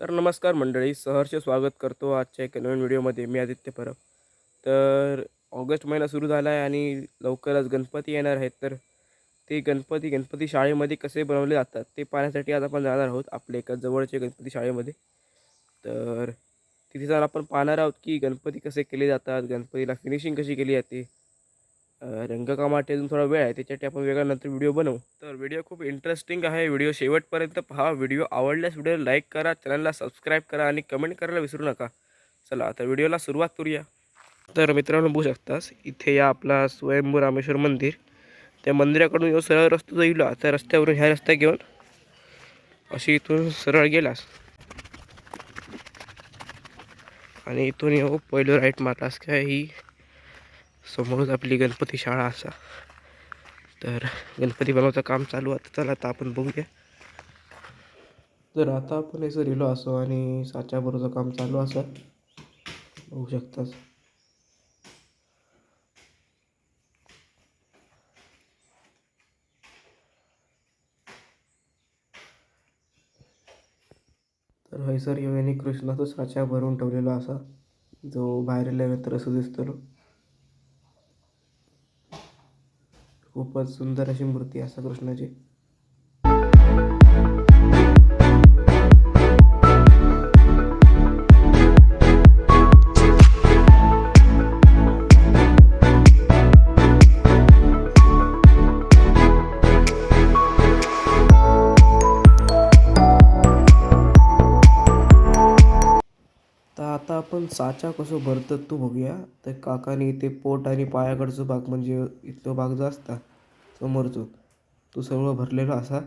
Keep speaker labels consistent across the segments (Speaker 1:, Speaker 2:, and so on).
Speaker 1: तर नमस्कार मंडळी, सहर्ष स्वागत करतो आजच्या एका नवीन व्हिडिओमध्ये. मी आदित्य परब. तर ऑगस्ट महिना सुरू झाला आहे आणि लवकरच गणपती येणार आहेत. तर ते गणपती शाळेमध्ये कसे बनवले जातात ते पाहण्यासाठी आज आपण जाणार आहोत आपल्या एका जवळच्या गणपती शाळेमध्ये. तर तिथे जाऊन आपण पाहणार आहोत की गणपती कसे केले जातात, गणपतीला फिनिशिंग कशी केली जाते. रंगकामासाठी अजून थोडा वेळ आहे, त्याच्यासाठी आपण वेगळा नंतर व्हिडिओ बनवू. तर व्हिडिओ खूप इंटरेस्टिंग आहे. व्हिडिओ शेवटपर्यंत पहा. व्हिडिओ आवडल्यास व्हिडिओला लाईक करा, चॅनलला सबस्क्राईब करा आणि कमेंट करायला विसरू नका. चला आता व्हिडिओला सुरुवात करूया. तर मित्रांनो, बघू शकतास इथे या आपला स्वयंभू रामेश्वर मंदिर. त्या मंदिराकडून येऊ सरळ रस्ता जाईला, त्या रस्त्यावरून ह्या रस्ता घेऊन अशी इथून सरळ गेलास आणि इथून येऊ पहिलं राईट मारलास काय ही समोरच आपली गणपती शाळा असा. तर गणपती बनवायचं काम चालू आहे. चला आता आपण बघूया. तर आता आपण असं रिलो असो आणि साच्या बरोबरचं काम चालू असं बघू शकतास. तर हयसर येऊन कृष्णाचा साच्या भरून ठेवलेला असा, जो बाहेर तर असं दिसतो. खूपच सुंदर अशी मूर्ती असा कृष्णाची. तर आता आपण साचा कसं भरतात तो बघूया. तर काकाने ते पोट आणि पायाकडचं भाग म्हणजे इथलं भाग जो असता समोरचं तो सगळं भरलेला असा.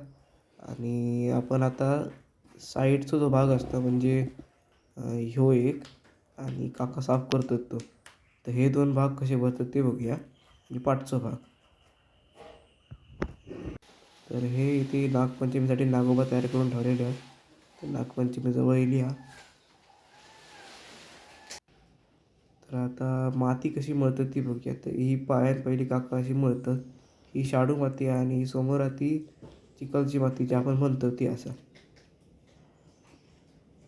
Speaker 1: आणि आपण आता साईडचा जो भाग असता म्हणजे ह्यो एक आणि काका साफ करतात तो. तर हे दोन भाग कसे भरतात ते बघूया. म्हणजे पाठचा भाग. तर हे इथे नागपंचमीसाठी नागोबा तयार करून ठेवलेले आहे. तर नागपंचमी जवळ येईल हा. तर आता माती कशी मळतात ती बघूया. तर ही पायात पहिली काका अशी मळतात. ही शाडू माती आहे आणि समोर आहे ती चिखलची माती जी आपण म्हणतो ती असा.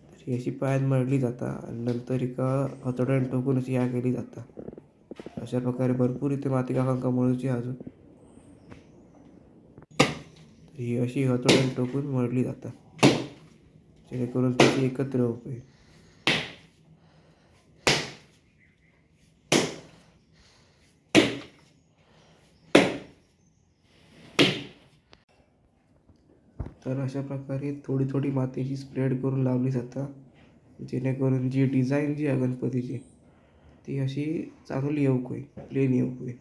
Speaker 1: तर ही अशी पायात मळली जाता आणि नंतर एका हातोड्याने टोकून अशी ह्या केली जाता. अशा प्रकारे भरपूर इथे माती काकांका मळूची अजून. तर ही अशी हातोड्याने टोकून मळली जाता जेणेकरून त्याची एकत्र होईल. तर अशा प्रकारे थोडी थोडी मातीची स्प्रेड करून लावली जाता जेणेकरून जी डिझाईन जी आहे गणपतीची ती अशी चांगली येऊक होईल, प्लेन येऊक होईल.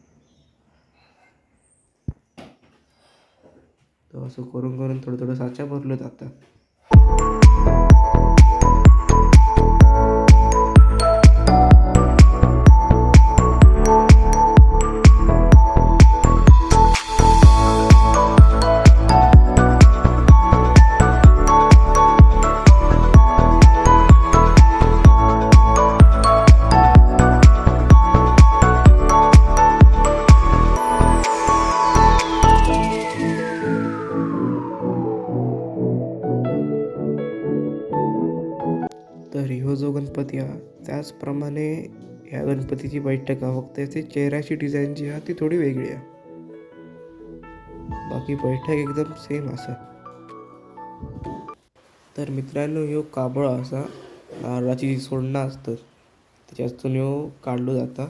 Speaker 1: तर असं करून करून थोडं थोडं साच्या भरलं जातं. तर ह्यो जो गणपती हा त्याचप्रमाणे ह्या गणपतीची बैठक हा फक्त याची चेहऱ्याची डिझाईन जी आहे ती थोडी वेगळी आहे. बाकी बैठक एकदम सेम असं. तर मित्रांनो, ह्यो काबळा असा नारळाची जी सोंडणं असतात त्याच्यातून ह्यो काढलो जाता.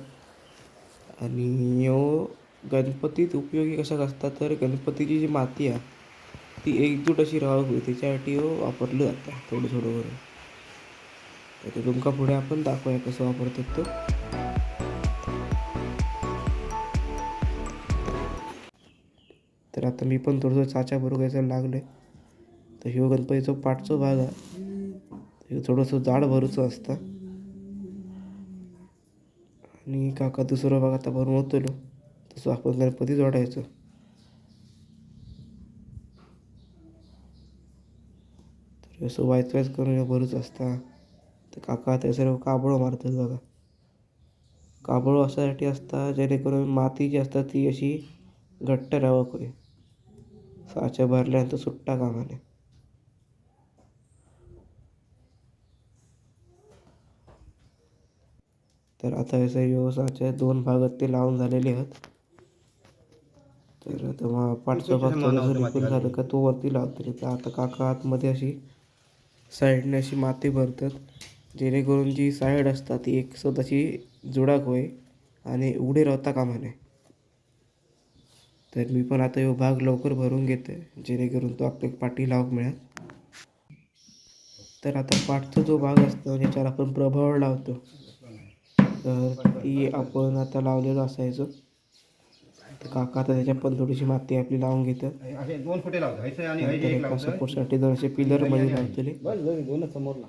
Speaker 1: आणि ह्यो गणपतीत उपयोगी कशाक असता तर गणपतीची जी माती आहे ती एकजूट अशी राहावी होई त्याच्यासाठी ह्यो वापरलं जाता थोडं थोडं करून. तर ते तुमका पुढे आपण दाखवूया कसं वापरतात तो. तर आता मी पण थोडंसं चाच्या बरोबर घ्यायला लागले. तर ह्यो गणपतीचा पाठचा भाग आहे. हे थोडंसं जाड भरूचं असतं. आणि काका दुसरा भाग आता भरून होतलो तसं आपण गणपती जोडायचं. तर असं वायच करून भरूच असता. तर काका ते सर्व काबळं मारतात बघा. काबळं अशासाठी असता जेणेकरून माती जी असतात ती अशी घट्ट राहावं होय, साच्या भरल्यानंतर सुट्टा कामा नये. तर आता याचा व्यवसायाचे 2 भागात ते लावून झालेले आहेत. तर आता मग पाठचा भाग थोडंसं निघून झालं का तो वरती लावतो. तर आता काका आतमध्ये अशी साईडने अशी माती भरतात, जेणेकरून जी साईड असतात ती एक स्वतःची जोडाक होय आणि उघडे राहता कामा नये. तर मी पण आता हा भाग लवकर भरून घेते, जेणेकरून तो आपल्या पाठी लावूक मिळेल. तर आता पाठचा जो भाग असतो ज्याच्यावर आपण प्रभावळ लावतो, तर ती आपण आता लावलेलं असायचं. तर काका आता त्याच्या पण थोडीशी माती आपली लावून घेतात.
Speaker 2: असे 2 फुटे लावतो आणि
Speaker 1: नंतर
Speaker 2: एक
Speaker 1: एका
Speaker 2: लावतो
Speaker 1: सपोर्टसाठी 200 पिलरमध्ये लावतले.
Speaker 3: दोनच समोरला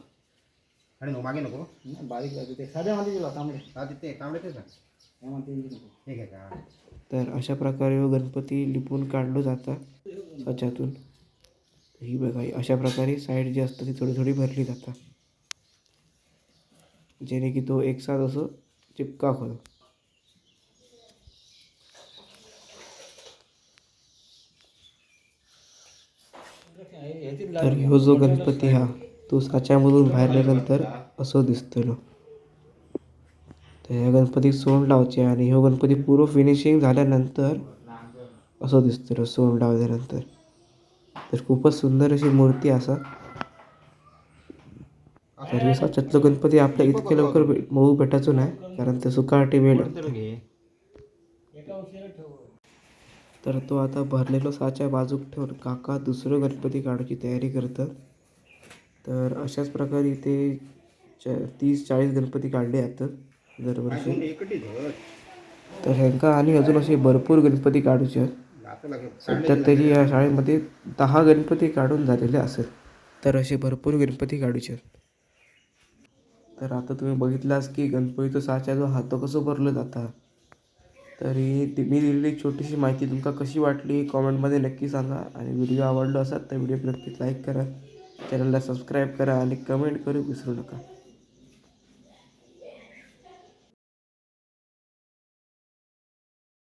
Speaker 2: आणि मागे नको
Speaker 3: बारीक ते साध्या मध्ये दिला तांबडे
Speaker 2: हा तिथे तांबडे तेच ठीक आहे का.
Speaker 1: तर अशा प्रकारे गणपती लिपून काढलं जातं सच्यातून. ही बघा अशा प्रकारे साईड जी असतं ती थोडी थोडी भरली जातात, जेणे की तो एकसाथ असं चिपका होतो. तर ह्यो जो गणपती हा तो साच्यामधून बाहेरल्यानंतर असं दिसतलो. तर ह्या गणपतीक सोंड लावचे आणि ह्यो गणपती पूर्ण फिनिशिंग झाल्यानंतर असं दिसतलो सोंड लावल्यानंतर. तर खूपच सुंदर अशी मूर्ती असा. तर साच्यातलं गणपती आपल्या इतके लवकर मऊ भेटायचो नाही, कारण ते सुकाटी वेळ लागतो. तर तो आता भरलेलो साच्या बाजूक ठेवून काका दुसरं गणपती काढायची तयारी करतात. तर अशाच प्रकारे ते 30-40 गणपती काढले जातात दरवर्षी. तर ह्यांका आणि अजून असे भरपूर गणपती काढूचे आहेत. सध्या त्याची या शाळेमध्ये 10 गणपती काढून झालेले असेल. तर असे भरपूर गणपती काढूचे आहेत. तर आता तुम्ही बघितलास की गणपतीचा साचा जो हातो कसं भरलं जाता. तर ही मी दिलेली छोटीशी माहिती तुमका कशी वाटली कॉमेंटमध्ये नक्की सांगा. आणि व्हिडिओ आवडला असेल तर व्हिडिओ नक्कीच लाईक करा, चॅनलला सबस्क्राईब करा आणि कमेंट करू विसरू नका.